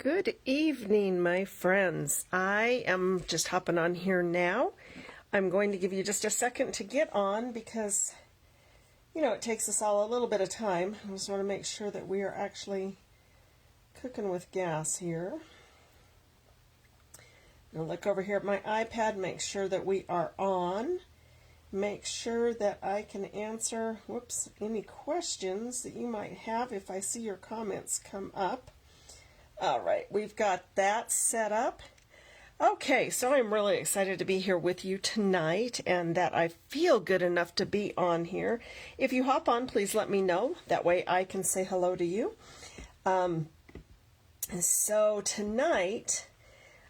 Good evening, my friends. I am just hopping on here now. I'm going to give you just a second to get on because, it takes us all a little bit of time. I just want to make sure that we are actually cooking with gas here. I'll look over here at my iPad, make sure that we are on. Make sure that I can answer, any questions that you might have if I see your comments come up. All right, we've got that set up. Okay, so I'm really excited to be here with you tonight and that I feel good enough to be on here. If you hop on, please let me know. That way I can say hello to you. So tonight,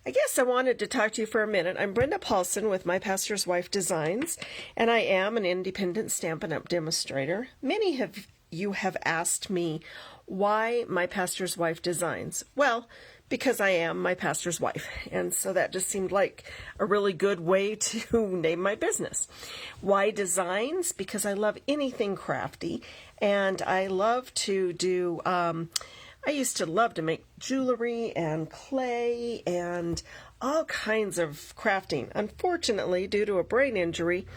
I guess I wanted to talk to you for a minute. I'm Brenda Paulson with My Pastor's Wife Designs, and I am an independent Stampin' Up! Demonstrator. Many of you have asked me, why My Pastor's Wife Designs? Well, because I am my pastor's wife, and so that just seemed like a really good way to name my business. Why designs? Because I love anything crafty, and I love to do, I used to love to make jewelry and clay and all kinds of crafting. Unfortunately, due to a brain injury,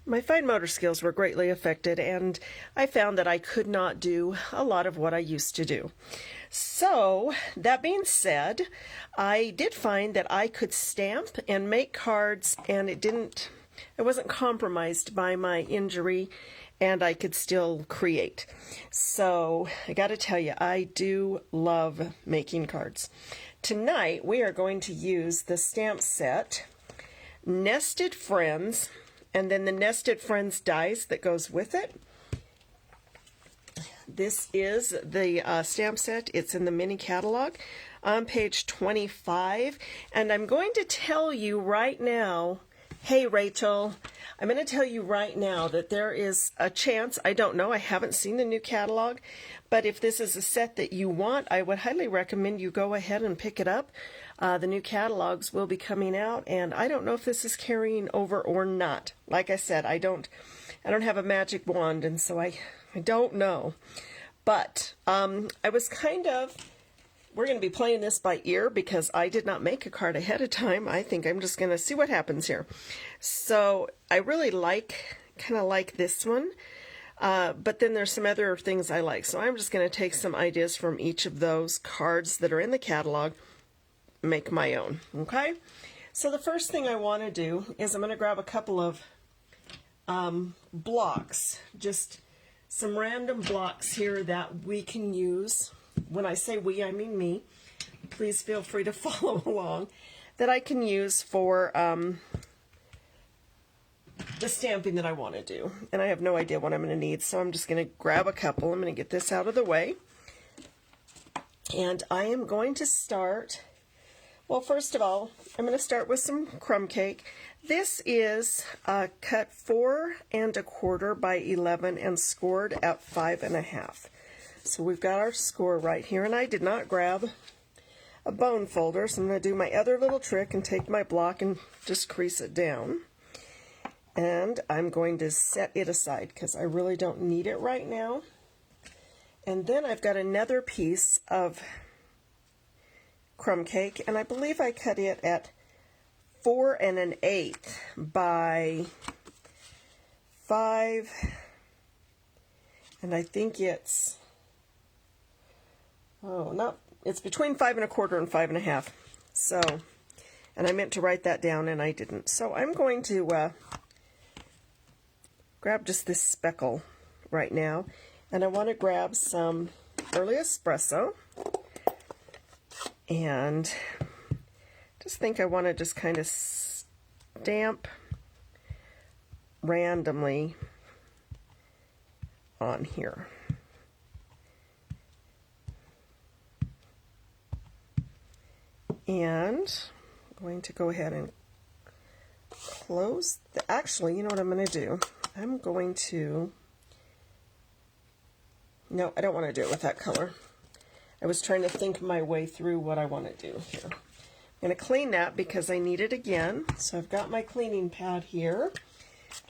my fine motor skills were greatly affected, and I found that I could not do a lot of what I used to do. So, that being said, I did find that I could stamp and make cards, and I wasn't compromised by my injury, and I could still create. So, I got to tell you, I do love making cards. Tonight, we are going to use the stamp set, Nested Friends, and then the Nested Friends dies that goes with it. This is the stamp set. It's in the mini catalog on page 25. And I'm going to tell you right now, hey Rachel, I'm going to tell you right now that there is a chance, I don't know, I haven't seen the new catalog, but if this is a set that you want, I would highly recommend you go ahead and pick it up. The new catalogs will be coming out, and I don't know if this is carrying over or not. Like I said, I don't have a magic wand, and so I don't know. But I was we're going to be playing this by ear because I did not make a card ahead of time. I think I'm just going to see what happens here. So I really kind of like this one, but then there's some other things I like. So I'm just going to take some ideas from each of those cards that are in the catalog, make my own. Okay, so the first thing I want to do is I'm going to grab a couple of blocks, just some random blocks here that we can use. When I say we, I mean me. Please feel free to follow along, that I can use for the stamping that I want to do. And I have no idea what I'm going to need, so I'm just going to grab a couple. I'm going to get this out of the way, and I am going to start. Well, first of all, I'm going to start with some crumb cake. This is cut 4 1/4 by 11 and scored at 5 1/2. So we've got our score right here, and I did not grab a bone folder, so I'm going to do my other little trick and take my block and just crease it down. And I'm going to set it aside because I really don't need it right now. And then I've got another piece of crumb cake, and I believe I cut it at 4 1/8 by 5, and I think it's it's between 5 1/4 and 5 1/2. So, and I meant to write that down and I didn't. So I'm going to grab just this speckle right now, and I want to grab some early espresso. And just think I want to just kind of stamp randomly on here. And I'm going to go ahead and close actually, you know what I'm going to do? I'm going to, no, I don't want to do it with that color. I was trying to think my way through what I want to do here. I'm going to clean that because I need it again. So I've got my cleaning pad here.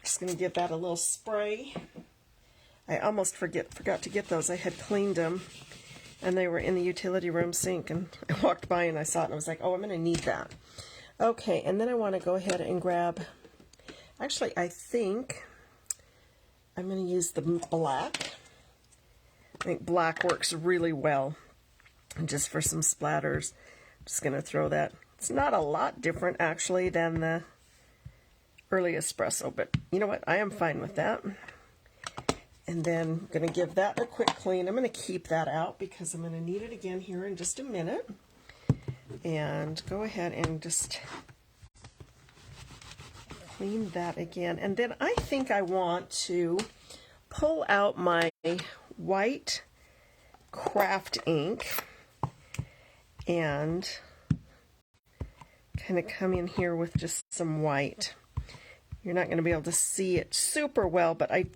Just going to give that a little spray I almost forgot to get those. I had cleaned them, and they were in the utility room sink, and I walked by and I saw it, and I was like, oh, I'm going to need that. Okay, and then I want to go ahead and grab, actually, I think I'm going to use the black. I think black works really well, and just for some splatters. I'm just going to throw that. It's not a lot different, actually, than the early espresso, but you know what? I am fine with that. And then I'm going to give that a quick clean. I'm going to keep that out because I'm going to need it again here in just a minute. And go ahead and just clean that again. And then I think I want to pull out my white craft ink and kind of come in here with just some white. You're not going to be able to see it super well, but I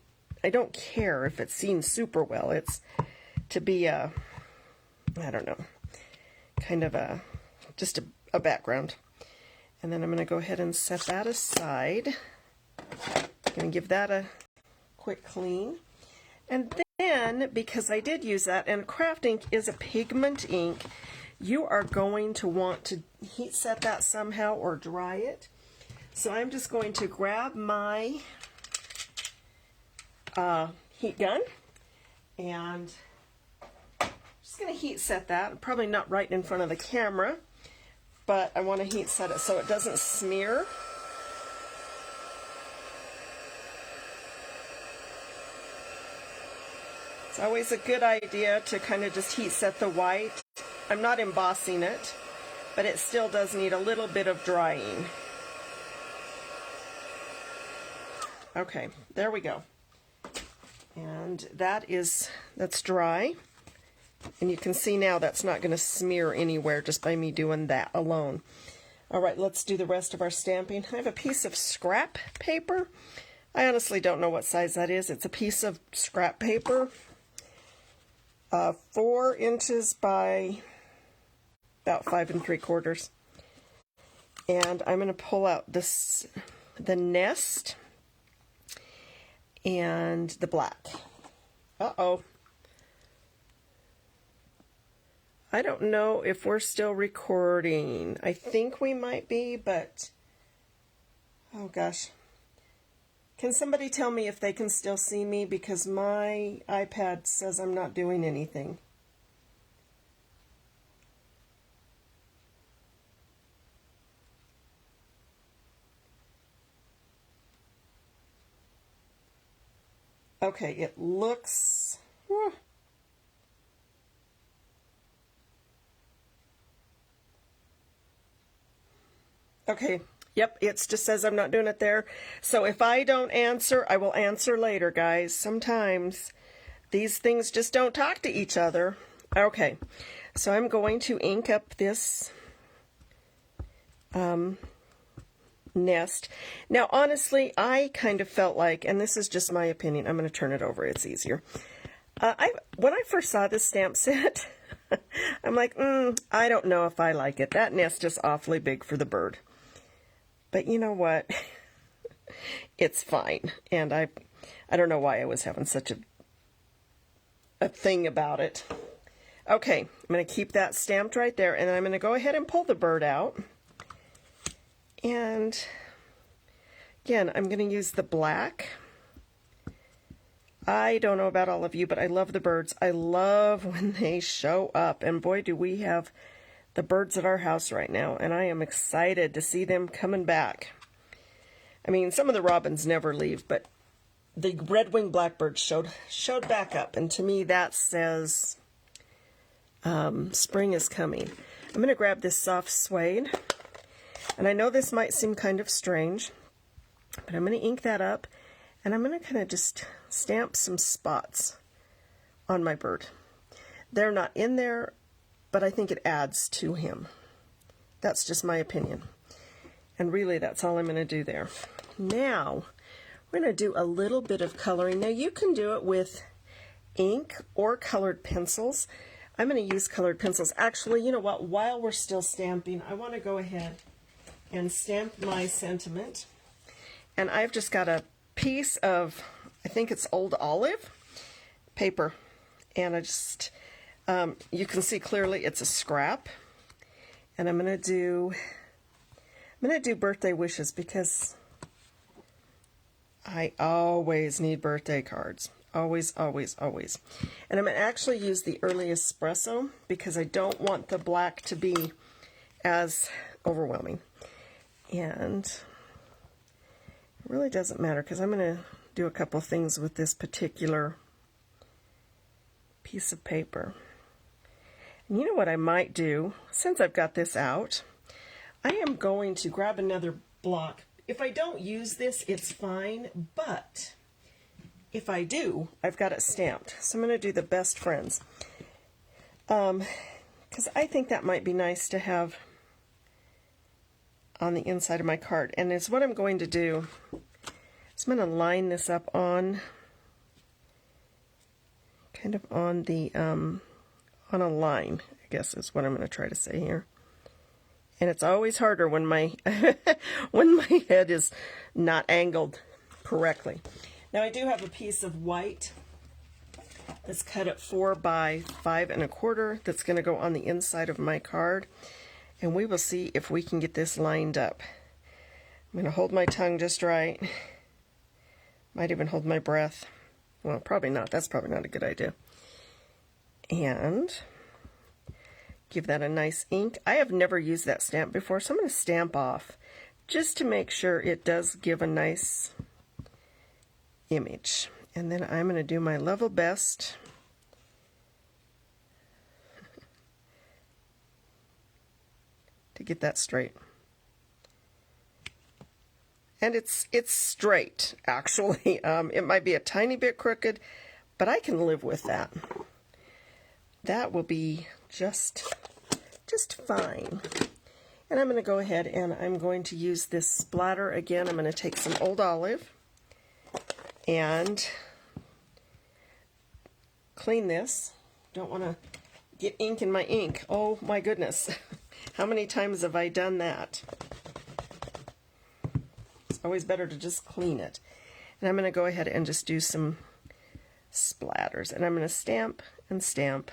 don't care if it's seen super well. It's to be a, I don't know, kind of just a background. And then I'm going to go ahead and set that aside. I'm going to give that a quick clean. And then, because I did use that, and craft ink is a pigment ink, you are going to want to heat set that somehow or dry it. So I'm just going to grab my heat gun and just going to heat set that. Probably not right in front of the camera, but I want to heat set it so it doesn't smear. It's always a good idea to kind of just heat set the white. I'm not embossing it, but it still does need a little bit of drying. Okay, there we go. And that's dry. And you can see now that's not going to smear anywhere just by me doing that alone. All right, let's do the rest of our stamping. I have a piece of scrap paper. I honestly don't know what size that is. It's a piece of scrap paper. 4 inches by about 5 3/4. And I'm going to pull out the nest and the black. Uh-oh. I don't know if we're still recording. I think we might be, but oh gosh. Can somebody tell me if they can still see me, because my iPad says I'm not doing anything. Okay, it looks... Okay, yep, it just says I'm not doing it there. So if I don't answer, I will answer later, guys. Sometimes these things just don't talk to each other. Okay, so I'm going to ink up this nest. Now, honestly, I kind of felt like, and this is just my opinion, I'm going to turn it over, it's easier. When I first saw this stamp set, I'm like, I don't know if I like it. That nest is awfully big for the bird. But you know what? It's fine. And I don't know why I was having such a thing about it. Okay, I'm going to keep that stamped right there, and I'm going to go ahead and pull the bird out. And again, I'm going to use the black. I don't know about all of you, but I love the birds. I love when they show up, and boy, do we have the birds at our house right now, and I am excited to see them coming back. I mean, some of the robins never leave, but the red-winged blackbird showed back up, and to me that says spring is coming. I'm going to grab this soft suede, and I know this might seem kind of strange, but I'm going to ink that up, and I'm going to kind of just stamp some spots on my bird. They're not in there, but I think it adds to him. That's just my opinion. And really, that's all I'm going to do there. Now, we're going to do a little bit of coloring. Now, you can do it with ink or colored pencils. I'm going to use colored pencils. Actually, you know what? While we're still stamping, I want to go ahead and stamp my sentiment. And I've just got a piece of, I think it's old olive. paper, and I just, you can see clearly it's a scrap, and I'm gonna do birthday wishes because I always need birthday cards. Always, always, always. And I'm going to actually use the early espresso because I don't want the black to be as overwhelming. And it really doesn't matter because I'm going to do a couple things with this particular piece of paper. And you know what I might do, since I've got this out, I am going to grab another block. If I don't use this, it's fine, but if I do, I've got it stamped. So I'm going to do the best friends. Because I think that might be nice to have on the inside of my card. And it's what I'm going to do. So I'm going to line this up on, kind of on the, on a line, I guess is what I'm going to try to say here. And it's always harder when my when my head is not angled correctly. Now I do have a piece of white that's cut at 4 by 5 1/4 that's going to go on the inside of my card, and we will see if we can get this lined up. I'm going to hold my tongue just right. Might even hold my breath. Well, probably not. That's probably not a good idea. And give that a nice ink. I have never used that stamp before, so I'm going to stamp off just to make sure it does give a nice image. And then I'm going to do my level best to get that straight. And it's straight, actually. It might be a tiny bit crooked, but I can live with that. That will be just fine. And I'm going to go ahead and I'm going to use this splatter again. I'm going to take some Old Olive and clean this. Don't want to get ink in my ink. Oh my goodness. How many times have I done that? It's always better to just clean it. And I'm going to go ahead and just do some splatters. And I'm going to stamp and stamp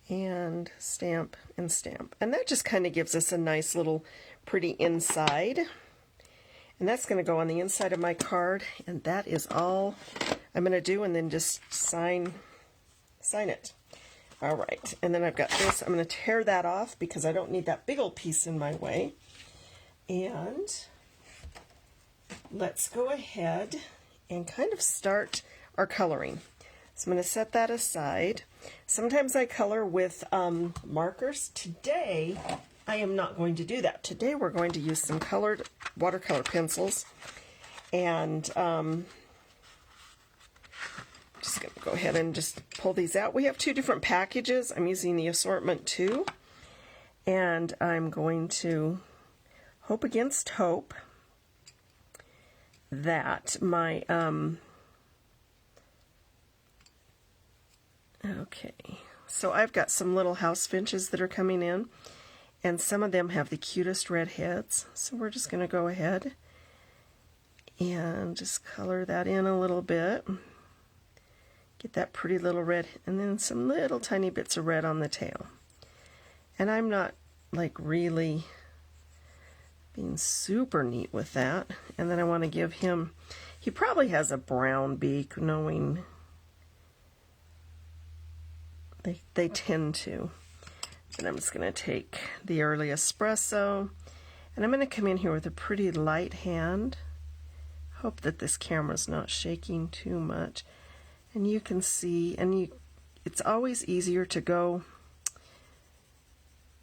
and stamp and stamp. And that just kind of gives us a nice little pretty inside. And that's going to go on the inside of my card. And that is all I'm going to do, and then just sign it. All right. And then I've got this. I'm going to tear that off because I don't need that big old piece in my way. And let's go ahead and kind of start our coloring. So I'm going to set that aside. Sometimes I color with markers. Today, I am not going to do that. Today, we're going to use some colored watercolor pencils. And just going to go ahead and just pull these out. We have 2 different packages. I'm using the assortment 2. And I'm going to hope against hope that my... Okay, so I've got some little house finches that are coming in, and some of them have the cutest red heads. So we're just going to go ahead and just color that in a little bit. Get that pretty little red, and then some little tiny bits of red on the tail. And I'm not like really being super neat with that. And then I want to give him, he probably has a brown beak, knowing they tend to. And I'm just going to take the early espresso, and I'm going to come in here with a pretty light hand. Hope that this camera's not shaking too much. And you can see, and it's always easier to go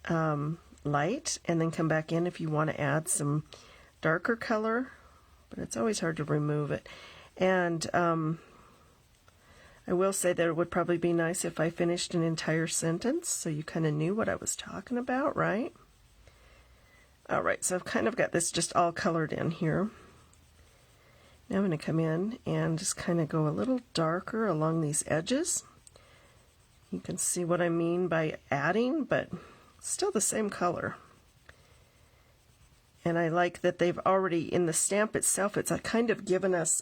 light and then come back in if you want to add some darker color, but it's always hard to remove it. And I will say that it would probably be nice if I finished an entire sentence so you kind of knew what I was talking about, right? Alright, so I've kind of got this just all colored in here. Now I'm going to come in and just kind of go a little darker along these edges. You can see what I mean by adding, but still the same color. And I like that they've already, in the stamp itself, it's kind of given us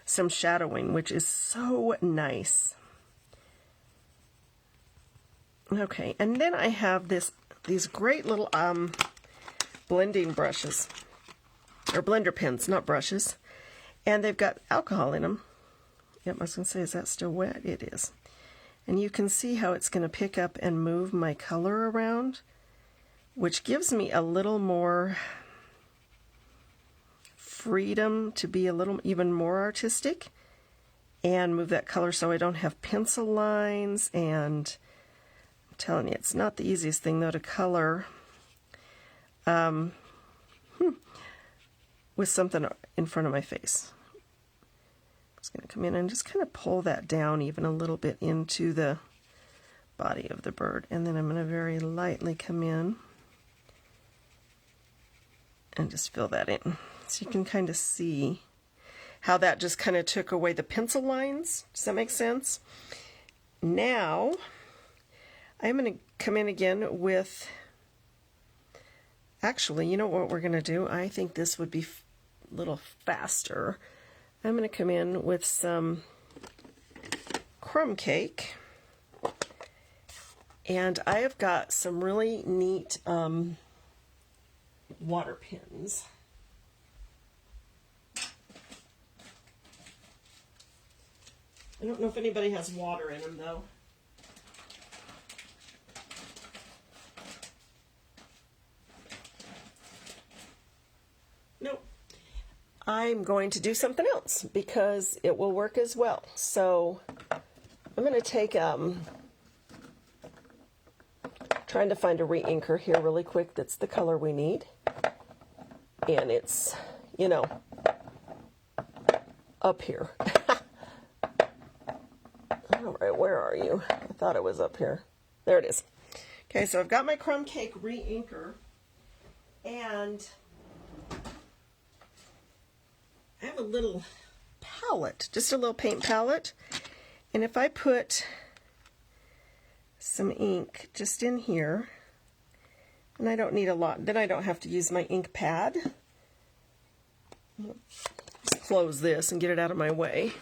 some shadowing, which is so nice. Okay, and then I have these great little blending brushes, or blender pens, not brushes, and they've got alcohol in them. Yep, I was going to say, is that still wet? It is. And you can see how it's going to pick up and move my color around, which gives me a little more freedom to be a little even more artistic and move that color so I don't have pencil lines. And I'm telling you, it's not the easiest thing though to color with something in front of my face. I'm just going to come in and just kind of pull that down even a little bit into the body of the bird, and then I'm going to very lightly come in and just fill that in. So you can kind of see how that just kind of took away the pencil lines. Does that make sense? Now, I'm going to come in again with, actually, you know what we're going to do? I think this would be a little faster. I'm going to come in with some crumb cake. And I have got some really neat water pens. I don't know if anybody has water in them though. Nope. I'm going to do something else because it will work as well. So I'm going to take, trying to find a re-inker here really quick that's the color we need. And it's, you know, up here. All right, where are you? I thought it was up here. There it is. Okay, so I've got my crumb cake re-inker, and I have a little palette, just a little paint palette. And if I put some ink just in here, and I don't need a lot, then I don't have to use my ink pad. Just close this and get it out of my way.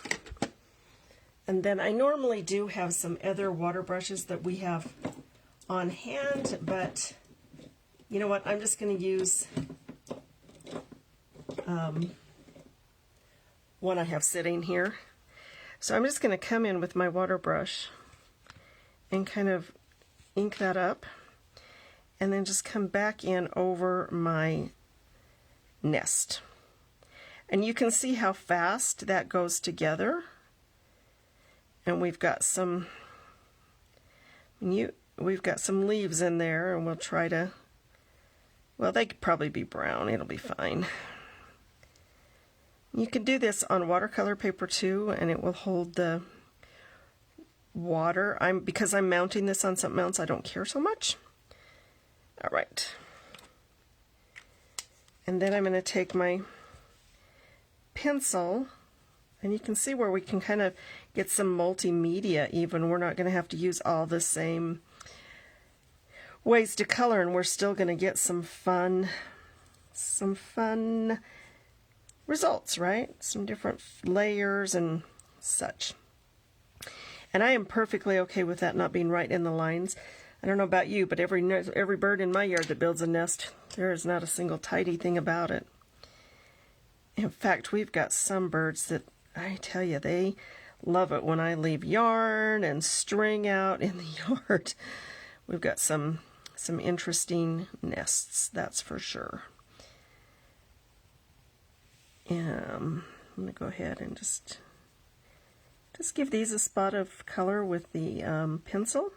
And then I normally do have some other water brushes that we have on hand, but you know what, I'm just going to use one I have sitting here. So I'm just going to come in with my water brush and kind of ink that up, and then just come back in over my nest. And you can see how fast that goes together. And we've got some leaves in there, and we'll try to, well, they could probably be brown. It'll be fine. You can do this on watercolor paper too, and it will hold the water. Because I'm mounting this on something else, I don't care so much. All right. And then I'm going to take my pencil, and you can see where we can kind of get some multimedia even. We're not going to have to use all the same ways to color, and we're still going to get some fun results, right? Some different layers and such. And I am perfectly okay with that not being right in the lines. I don't know about you, but every bird in my yard that builds a nest, there is not a single tidy thing about it. In fact, we've got some birds that, I tell you, they love it when I leave yarn and string out in the yard. We've got some interesting nests, that's for sure. I'm going to go ahead and just give these a spot of color with the pencil.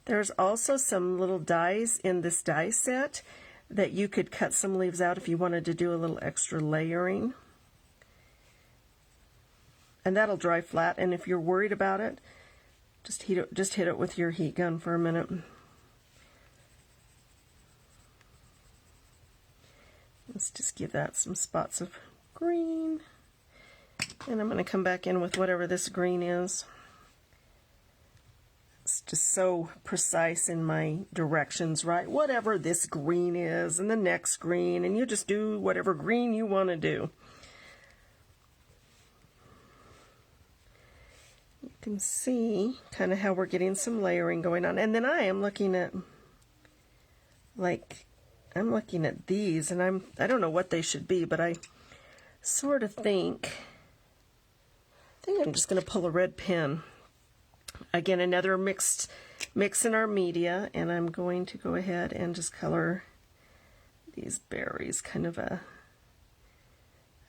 There's also some little dies in this die set that you could cut some leaves out if you wanted to do a little extra layering. And that'll dry flat, and if you're worried about it, just hit it with your heat gun for a minute. Let's just give that some spots of green. And I'm going to come back in with whatever this green is. It's just so precise in my directions, right? Whatever this green is, and the next green, and you just do whatever green you want to do. can see kind of how we're getting some layering going on. And then I am looking at, like, I'm looking at these, and I don't know what they should be, but I sort of think I'm just going to pull a red pen. Again, another mix in our media, and I'm going to go ahead and just color these berries, kind of a,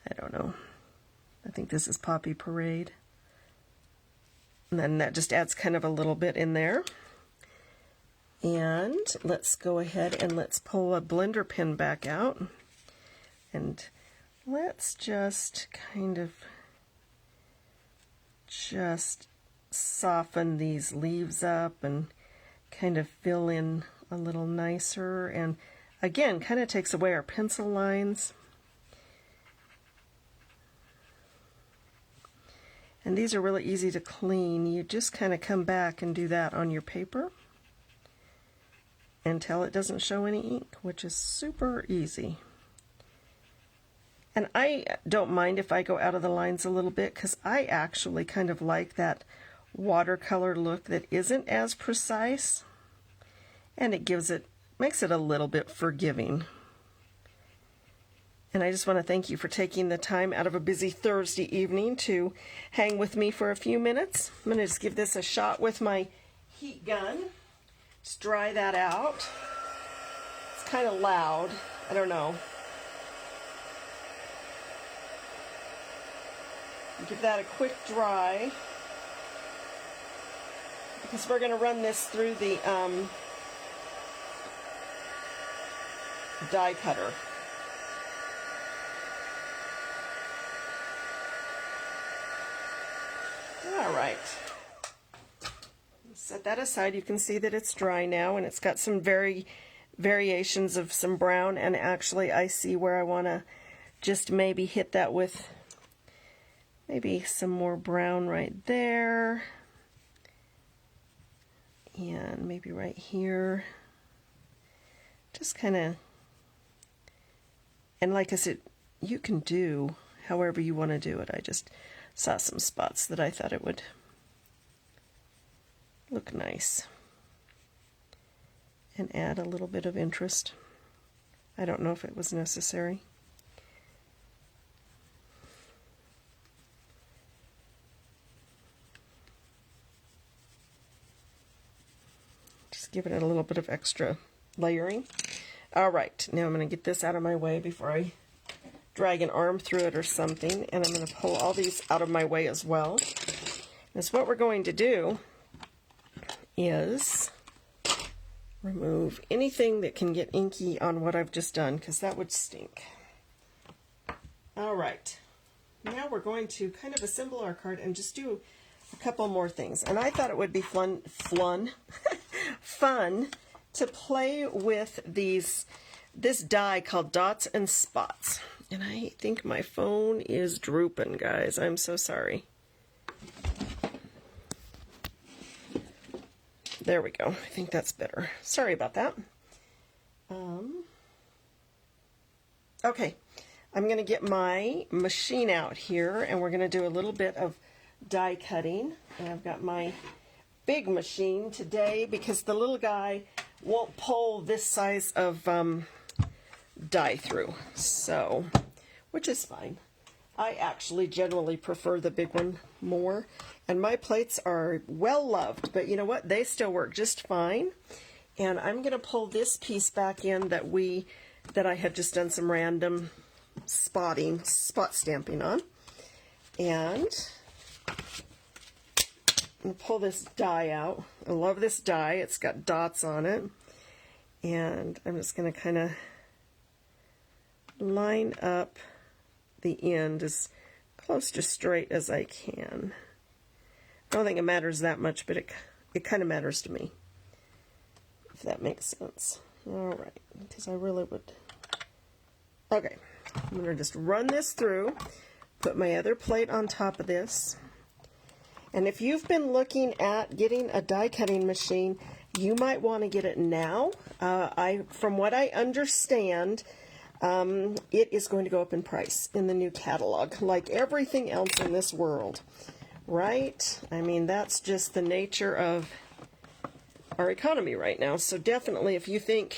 I don't know, I think this is Poppy Parade. And then that just adds kind of a little bit in there. And let's go ahead and let's pull a blender pen back out. And let's just kind of just soften these leaves up and kind of fill in a little nicer. And again, kind of takes away our pencil lines. And these are really easy to clean. You just kind of come back and do that on your paper until it doesn't show any ink, which is super easy. And I don't mind if I go out of the lines a little bit, because I actually kind of like that watercolor look that isn't as precise, and it makes it a little bit forgiving. And I just want to thank you for taking the time out of a busy Thursday evening to hang with me for a few minutes. I'm going to just give this a shot with my heat gun. Just dry that out. It's kind of loud. I don't know. Give that a quick dry, because we're going to run this through the die cutter. All right, set that aside. You can see that it's dry now, and it's got some variations of some brown, and actually I see where I want to just maybe hit that with maybe some more brown right there, and maybe right here. Just kind of, and like I said, you can do however you want to do it. I just saw some spots that I thought it would look nice and add a little bit of interest. I don't know if it was necessary. Just giving it a little bit of extra layering. All right, now I'm going to get this out of my way before I drag an arm through it or something, and I'm going to pull all these out of my way as well. And so what we're going to do is remove anything that can get inky on what I've just done, because that would stink. All right, now we're going to kind of assemble our card and just do a couple more things. And I thought it would be fun to play with this die called Dots and Spots. And I think my phone is drooping, guys. I'm so sorry. There we go. I think that's better. Sorry about that. Okay, I'm going to get my machine out here, and we're going to do a little bit of die cutting. And I've got my big machine today because the little guy won't pull this size of die through, so, which is fine. I actually generally prefer the big one more, and my plates are well loved, but you know what, they still work just fine. And I'm going to pull this piece back in that I had just done some random spot stamping on, and I'll pull this die out. I love this die. It's got dots on it, and I'm just going to kind of line up the end as close to straight as I can. I don't think it matters that much, but it kind of matters to me, if that makes sense. All right, because I really would. Okay, I'm going to just run this through, put my other plate on top of this. And if you've been looking at getting a die cutting machine, you might want to get it now. From what I understand, it is going to go up in price in the new catalog, like everything else in this world. right? I mean, that's just the nature of our economy right now. So definitely, if you think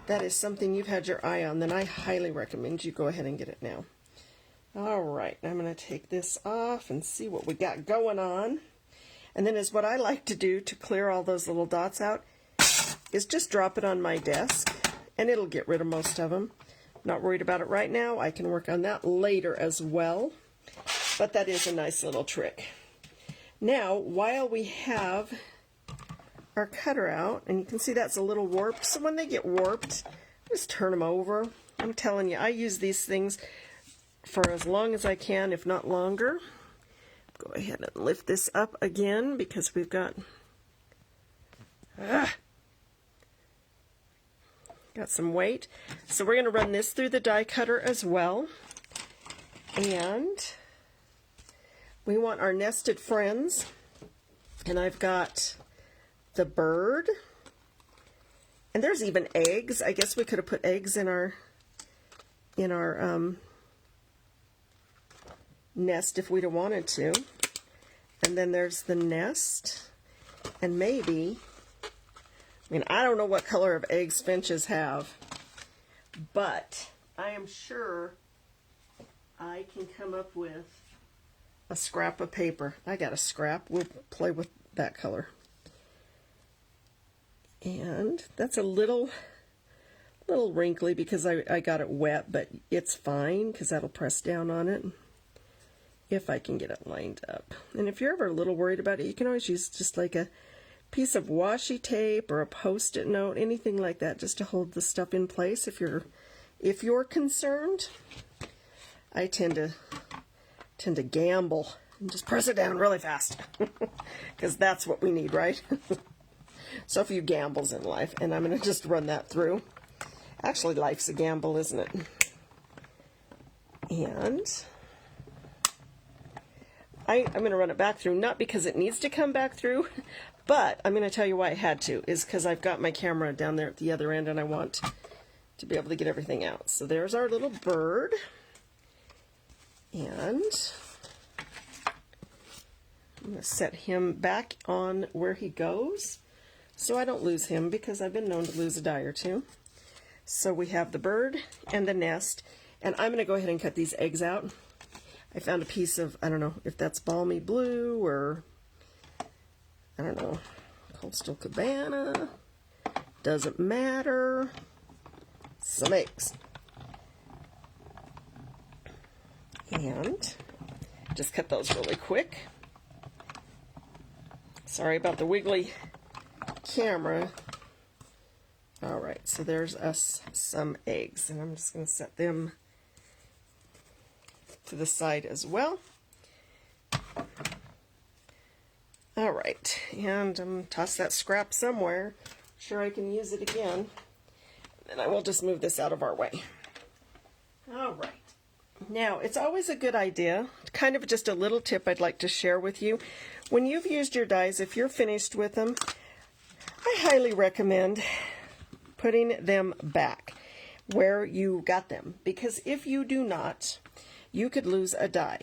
that is something you've had your eye on, then I highly recommend you go ahead and get it now. All right, I'm going to take this off and see what we got going on. And then is what I like to do to clear all those little dots out is just drop it on my desk, and it'll get rid of most of them. Not worried about it right now. I can work on that later as well. But that is a nice little trick. Now, while we have our cutter out, and you can see that's a little warped, so when they get warped, just turn them over. I'm telling you, I use these things for as long as I can, if not longer. Go ahead and lift this up again because we've got some weight. So we're going to run this through the die cutter as well. And we want our nested friends. And I've got the bird. And there's even eggs. I guess we could have put eggs in our nest if we'd have wanted to. And then there's the nest. And maybe, I mean, I don't know what color of eggs finches have, but I am sure I can come up with a scrap of paper. I got a scrap. We'll play with that color. And that's a little wrinkly because I got it wet, but it's fine because that'll press down on it if I can get it lined up. And if you're ever a little worried about it, you can always use just like a piece of washi tape or a post-it note, anything like that, just to hold the stuff in place if you're concerned. I tend to gamble and just press it down really fast because that's what we need, right? So a few gambles in life, and I'm going to just run that through. Actually, life's a gamble, isn't it? And I'm going to run it back through, not because it needs to come back through, but I'm going to tell you why I had to, is because I've got my camera down there at the other end and I want to be able to get everything out. So there's our little bird. And I'm going to set him back on where he goes so I don't lose him, because I've been known to lose a die or two. So we have the bird and the nest, and I'm going to go ahead and cut these eggs out. I found a piece of, I don't know if that's balmy blue or, I don't know, coastal cabana. Doesn't matter. Some eggs. And just cut those really quick. Sorry about the wiggly camera. All right, so there's us some eggs, and I'm just going to set them to the side as well. All right, and I'm going to toss that scrap somewhere. Sure, I can use it again. And I will just move this out of our way. All right. Now, it's always a good idea, kind of just a little tip I'd like to share with you. When you've used your dies, if you're finished with them, I highly recommend putting them back where you got them. Because if you do not, you could lose a die.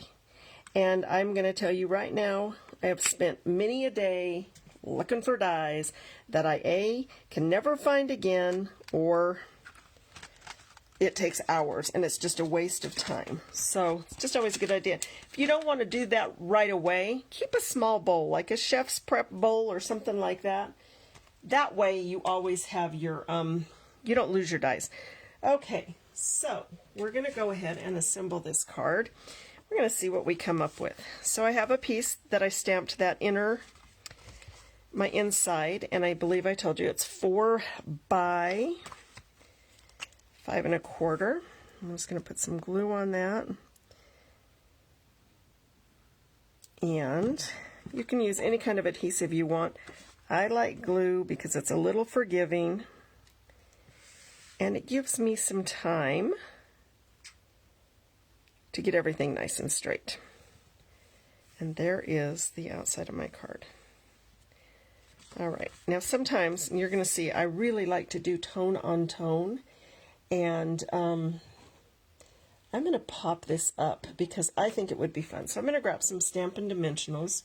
And I'm going to tell you right now, I have spent many a day looking for dies that I A, can never find again, or it takes hours and it's just a waste of time. So it's just always a good idea. If you don't want to do that right away, keep a small bowl, like a chef's prep bowl or something like that. That way you always have your, you don't lose your dies. Okay, so we're going to go ahead and assemble this card. We're going to see what we come up with. So I have a piece that I stamped that my inside, and I believe I told you it's 4 by 5 1/4. I'm just going to put some glue on that. And you can use any kind of adhesive you want. I like glue because it's a little forgiving and it gives me some time to get everything nice and straight. And there is the outside of my card. All right, now sometimes you're going to see I really like to do tone on tone, and I'm going to pop this up because I think it would be fun. So I'm going to grab some Stampin' Dimensionals,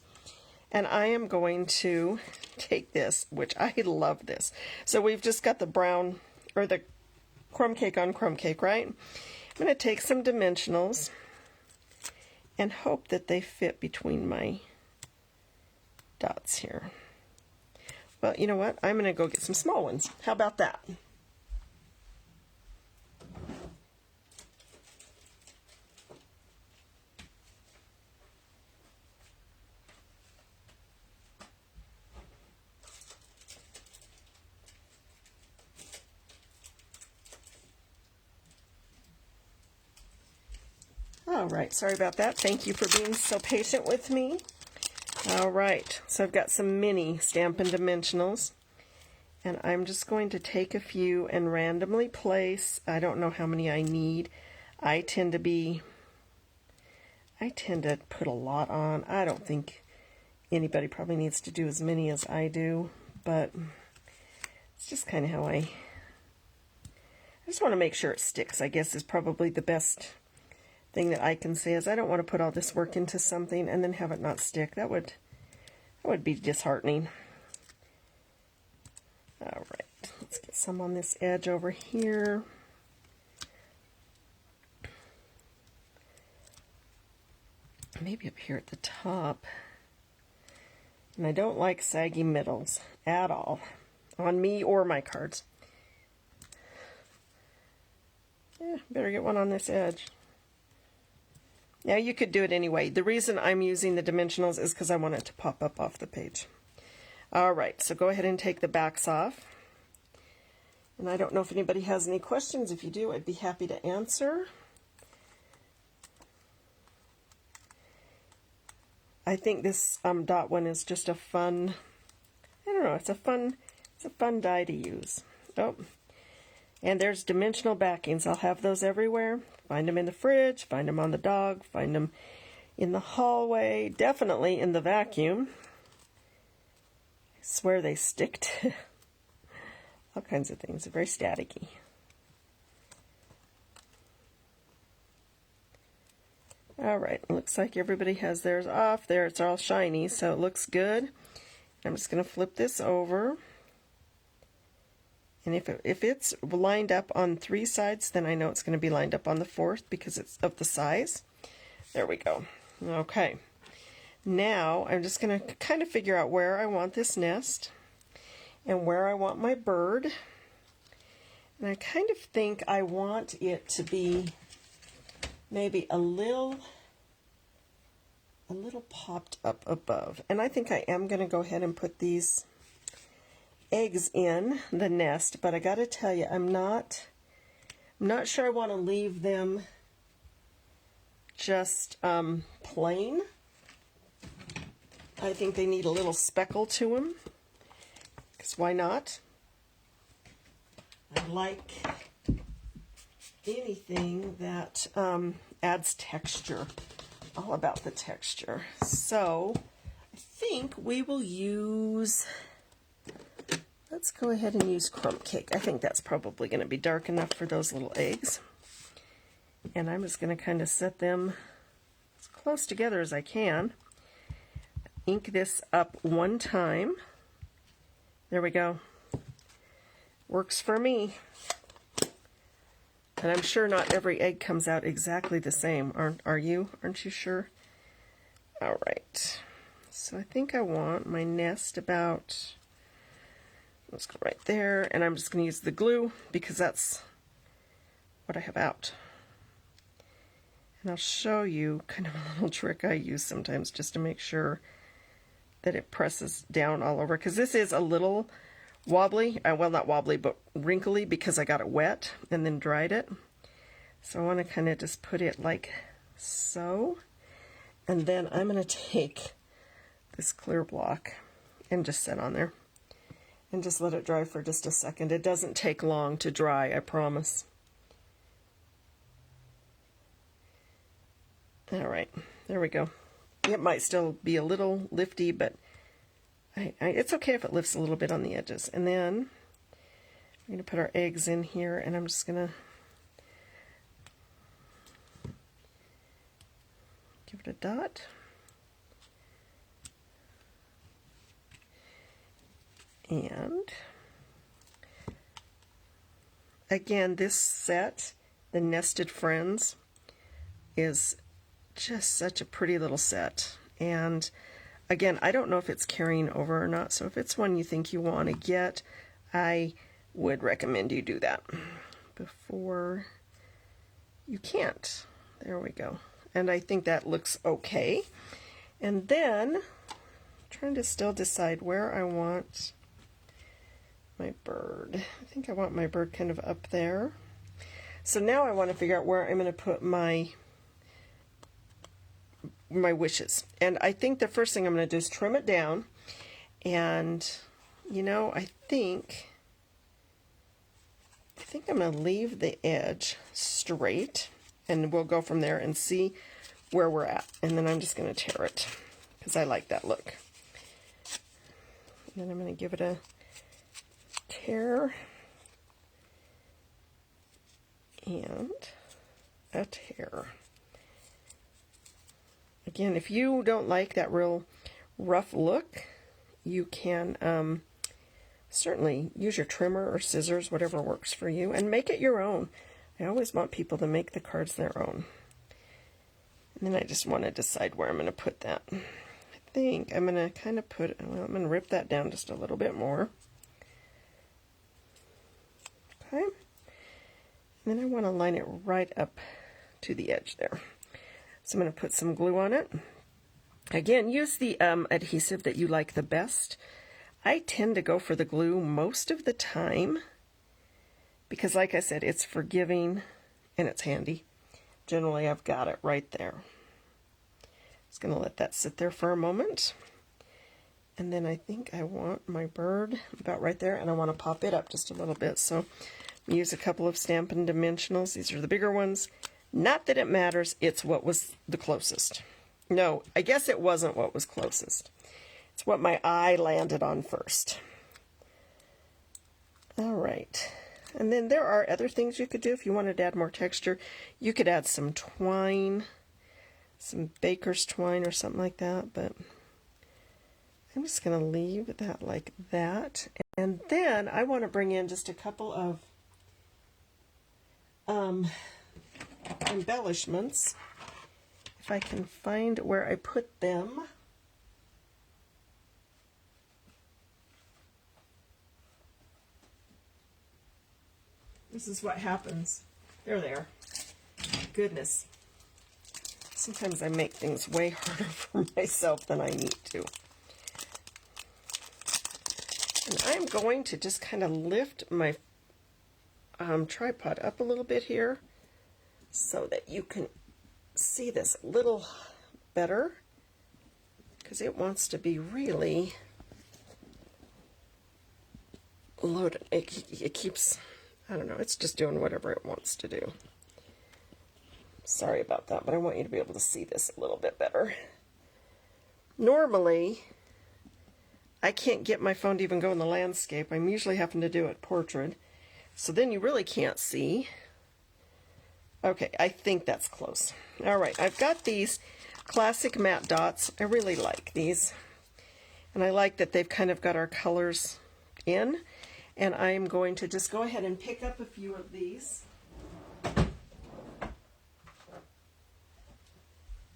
and I am going to take this, which I love this. So we've just got the brown, or the crumb cake on crumb cake, right? I'm going to take some dimensionals and hope that they fit between my dots here. Well, you know what? I'm going to go get some small ones. How about that? All right, sorry about that. Thank you for being so patient with me. All right, so I've got some mini Stampin' Dimensionals, and I'm just going to take a few and randomly place. I don't know how many I need. I tend to put a lot on. I don't think anybody probably needs to do as many as I do, but it's just kind of how I just want to make sure it sticks, I guess, is probably the best thing that I can say. Is I don't want to put all this work into something and then have it not stick. That would be disheartening. All right, let's get some on this edge over here. Maybe up here at the top. And I don't like saggy middles at all on me or my cards. Yeah, better get one on this edge. Now you could do it anyway. The reason I'm using the dimensionals is because I want it to pop up off the page. All right, so go ahead and take the backs off. And I don't know if anybody has any questions. If you do, I'd be happy to answer. I think this dot one is just a fun, I don't know, it's a fun die to use. Oh, and there's dimensional backings. I'll have those everywhere. Find them in the fridge, find them on the dog, find them in the hallway, definitely in the vacuum. I swear they stick to all kinds of things. They're very staticky. All right, looks like everybody has theirs off there. It's all shiny, so it looks good. I'm just going to flip this over. And if it's lined up on 3 sides, then I know it's going to be lined up on the 4th because it's of the size. There we go. Okay. Now I'm just going to kind of figure out where I want this nest and where I want my bird. And I kind of think I want it to be maybe a little popped up above. And I think I am going to go ahead and put these eggs in the nest, but I got to tell you, I'm not sure I want to leave them just plain. I think they need a little speckle to them, because why not? I like anything that adds texture, all about the texture. So I think we will use, let's go ahead and use crumb cake. I think that's probably going to be dark enough for those little eggs. And I'm just going to kind of set them as close together as I can. Ink this up one time. There we go. Works for me. And I'm sure not every egg comes out exactly the same. Are you? Aren't you sure? All right. So I think I want my nest about, let's go right there, and I'm just going to use the glue because that's what I have out. And I'll show you kind of a little trick I use sometimes just to make sure that it presses down all over, because this is a little wobbly, well, not wobbly, but wrinkly because I got it wet and then dried it. So I want to kind of just put it like so, and then I'm going to take this clear block and just set on there and just let it dry for just a second. It doesn't take long to dry, I promise. All right, there we go. It might still be a little lifty, but it's okay if it lifts a little bit on the edges. And then we're going to put our eggs in here, and I'm just going to give it a dot. And again, this set, the Nested Friends, is just such a pretty little set. And again, I don't know if it's carrying over or not, so if it's one you think you want to get, I would recommend you do that before you can't. There we go. And I think that looks okay. And then, I'm trying to still decide where I want my bird. I think I want my bird kind of up there. So now I want to figure out where I'm going to put my wishes. And I think the first thing I'm going to do is trim it down. And, you know, I think I'm going to leave the edge straight, and we'll go from there and see where we're at. And then I'm just going to tear it because I like that look. And then I'm going to give it a tear and a tear. Again, if you don't like that real rough look, you can certainly use your trimmer or scissors, whatever works for you, and make it your own. I always want people to make the cards their own. And then I just want to decide where I'm going to put that. I think I'm going to kind of put, well, I'm going to rip that down just a little bit more. Okay. And then I want to line it right up to the edge there. So I'm going to put some glue on it. Again, use the adhesive that you like the best. I tend to go for the glue most of the time because, like I said, it's forgiving and it's handy. Generally, I've got it right there. Just going to let that sit there for a moment. And then I think I want my bird about right there, and I want to pop it up just a little bit. So use a couple of Stampin' Dimensionals. These are the bigger ones. Not that it matters, it's what was the closest. No, I guess it wasn't what was closest. It's what my eye landed on first. All right. And then there are other things you could do if you wanted to add more texture. You could add some twine, some baker's twine or something like that, but I'm just going to leave that like that. And then I want to bring in just a couple of embellishments, if I can find where I put them. This is what happens. There they are. Goodness. Sometimes I make things way harder for myself than I need to. And I'm going to just kind of lift my tripod up a little bit here so that you can see this a little better, because it wants to be really loaded. It keeps, I don't know, it's just doing whatever it wants to do. Sorry about that, but I want you to be able to see this a little bit better. Normally, I can't get my phone to even go in the landscape. I'm usually having to do it portrait. So then you really can't see. Okay, I think that's close. All right, I've got these classic matte dots. I really like these. And I like that they've kind of got our colors in. And I'm going to just go ahead and pick up a few of these. I'm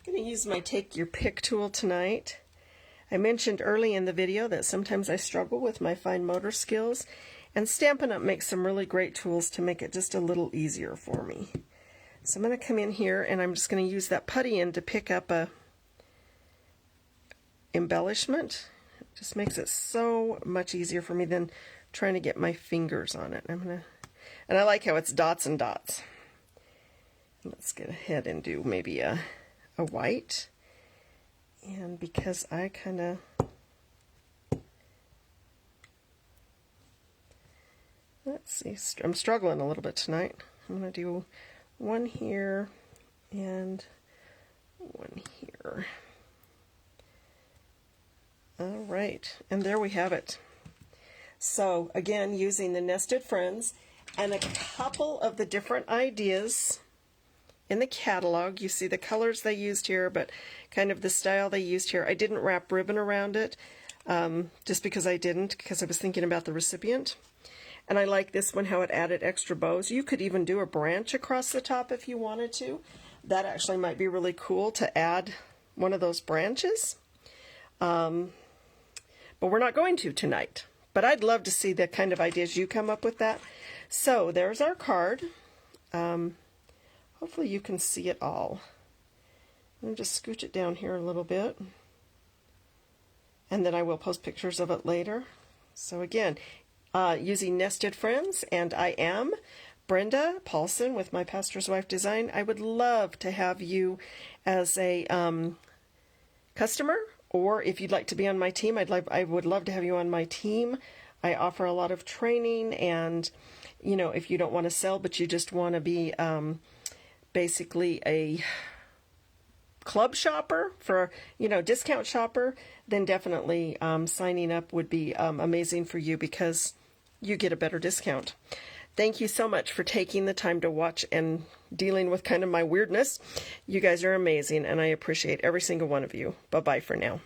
going to use my Take Your Pick tool tonight. I mentioned early in the video that sometimes I struggle with my fine motor skills, and Stampin' Up! Makes some really great tools to make it just a little easier for me. So I'm going to come in here and I'm just going to use that putty end to pick up a embellishment. It just makes it so much easier for me than trying to get my fingers on it. And I like how it's dots and dots. Let's get ahead and do maybe a white. And because I kind of let's see, I'm struggling a little bit tonight. I'm going to do one here and one here. All right, and there we have it. So again, using the Nested Friends and a couple of the different ideas in the catalog. You see the colors they used here, but kind of the style they used here. I didn't wrap ribbon around it, just because I was thinking about the recipient. And I like this one, how it added extra bows. You could even do a branch across the top if you wanted to. That actually might be really cool to add one of those branches. But we're not going to tonight. But I'd love to see the kind of ideas you come up with that. So there's our card. Hopefully you can see it all. I'm going to just scooch it down here a little bit. And then I will post pictures of it later. So again, using Nested Friends, and I am Brenda Paulson with My Pastor's Wife Design. I would love to have you as a customer, or if you'd like to be on my team, I would love to have you on my team. I offer a lot of training, and you know, if you don't want to sell but you just want to be basically a club shopper, for discount shopper, then definitely signing up would be amazing for you, because you get a better discount. Thank you so much for taking the time to watch and dealing with kind of my weirdness. You guys are amazing, and I appreciate every single one of you. Bye-bye for now.